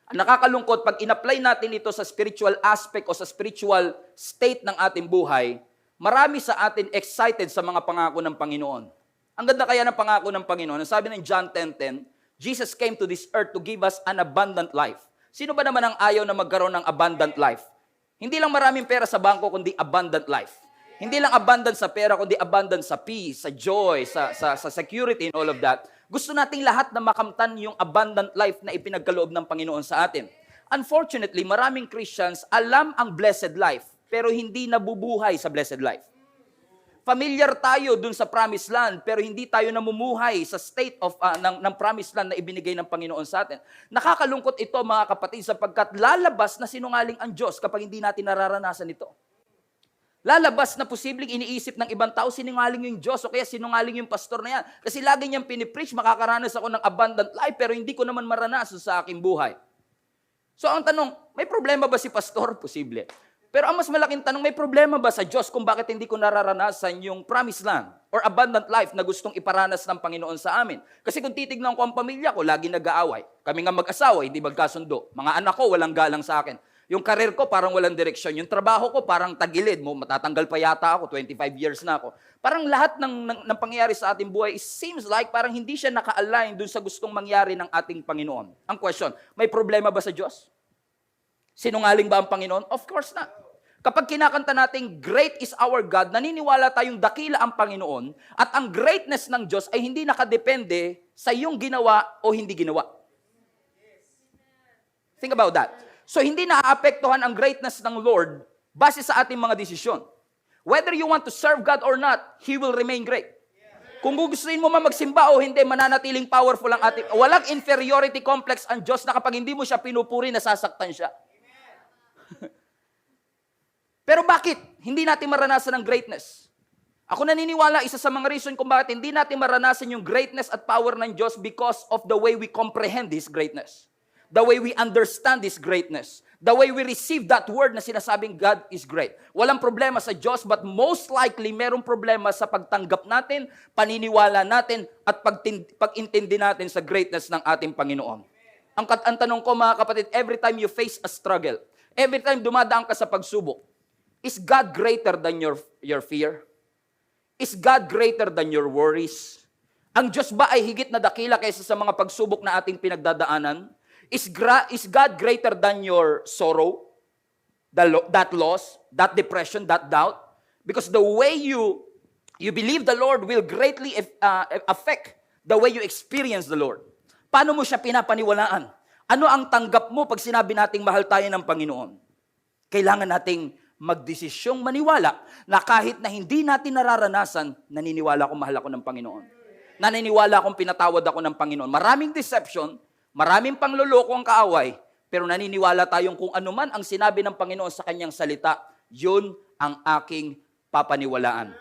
Ang nakakalungkot, pag in-apply natin ito sa spiritual aspect o sa spiritual state ng ating buhay, marami sa atin excited sa mga pangako ng Panginoon. Ang ganda kaya ng pangako ng Panginoon. Ang sabi ng John 10:10, Jesus came to this earth to give us an abundant life. Sino ba naman ang ayaw na magkaroon ng abundant life? Hindi lang maraming pera sa bangko, kundi abundant life. Hindi lang abundant sa pera, kundi abundant sa peace, sa joy, sa security, and all of that. Gusto nating lahat na makamtan yung abundant life na ipinagkaloob ng Panginoon sa atin. Unfortunately, maraming Christians alam ang blessed life, pero hindi nabubuhay sa blessed life. Familiar tayo dun sa promised land, pero hindi tayo namumuhay sa state of ng promised land na ibinigay ng Panginoon sa atin. Nakakalungkot ito, mga kapatid, sapagkat lalabas na sinungaling ang Diyos kapag hindi natin nararanasan ito. Lalabas na posibleng iniisip ng ibang tao, sinungaling yung Diyos o kaya sinungaling yung pastor na yan. Kasi lagi niyang pinipreach, makakaranas ako ng abundant life, pero hindi ko naman maranasan sa aking buhay. So ang tanong, may problema ba si pastor? Posible. Pero ang mas malaking tanong, may problema ba sa Diyos kung bakit hindi ko nararanasan yung promised land or abundant life na gustong iparanas ng Panginoon sa amin? Kasi kung titignan ko ang pamilya ko, lagi nag-aaway. Kami nga mag-asawa, hindi magkasundo. Mga anak ko, walang galang sa akin. Yung karir ko, parang walang direksyon. Yung trabaho ko, parang tagilid mo. Matatanggal pa yata ako, 25 years na ako. Parang lahat ng pangyayari sa ating buhay, it seems like parang hindi siya naka-align dun sa gustong mangyari ng ating Panginoon. Ang question, may problema ba sa Diyos? Sinungaling ba ang Panginoon? Of course not. Kapag kinakanta natin, great is our God, naniniwala tayong dakila ang Panginoon at ang greatness ng Diyos ay hindi nakadepende sa iyong ginawa o hindi ginawa. Think about that. So, hindi naaapektuhan ang greatness ng Lord base sa ating mga desisyon. Whether you want to serve God or not, He will remain great. Kung gustuin mo magsimba o hindi, mananatiling powerful ang ating. Walang inferiority complex ang Diyos na kapag hindi mo siya pinupuri, nasasaktan siya. Pero bakit hindi natin maranasan ang greatness? Ako naniniwala, isa sa mga reason kung bakit hindi natin maranasan yung greatness at power ng Diyos because of the way we comprehend His greatness. The way we understand His greatness. The way we receive that word na sinasabing God is great. Walang problema sa Diyos, but most likely merong problema sa pagtanggap natin, paniniwala natin, at pag-intindi natin sa greatness ng ating Panginoon. Ang tanong ko, mga kapatid, every time you face a struggle, every time dumadaan ka sa pagsubok, is God greater than your fear? Is God greater than your worries? Ang Diyos ba ay higit na dakila kaysa sa mga pagsubok na ating pinagdadaanan? Is God greater than your sorrow, that loss, that depression, that doubt? Because the way you believe the Lord will greatly affect the way you experience the Lord. Paano mo siya pinapaniwalaan? Ano ang tanggap mo pag sinabi nating mahal tayo ng Panginoon? Kailangan nating magdesisyong maniwala na kahit na hindi natin nararanasan, naniniwala akong mahal ako ng Panginoon. Naniniwala akong pinatawad ako ng Panginoon. Maraming deception, maraming pangloloko ang kaaway, pero naniniwala tayong kung ano man ang sinabi ng Panginoon sa kanyang salita, yun ang aking papaniwalaan.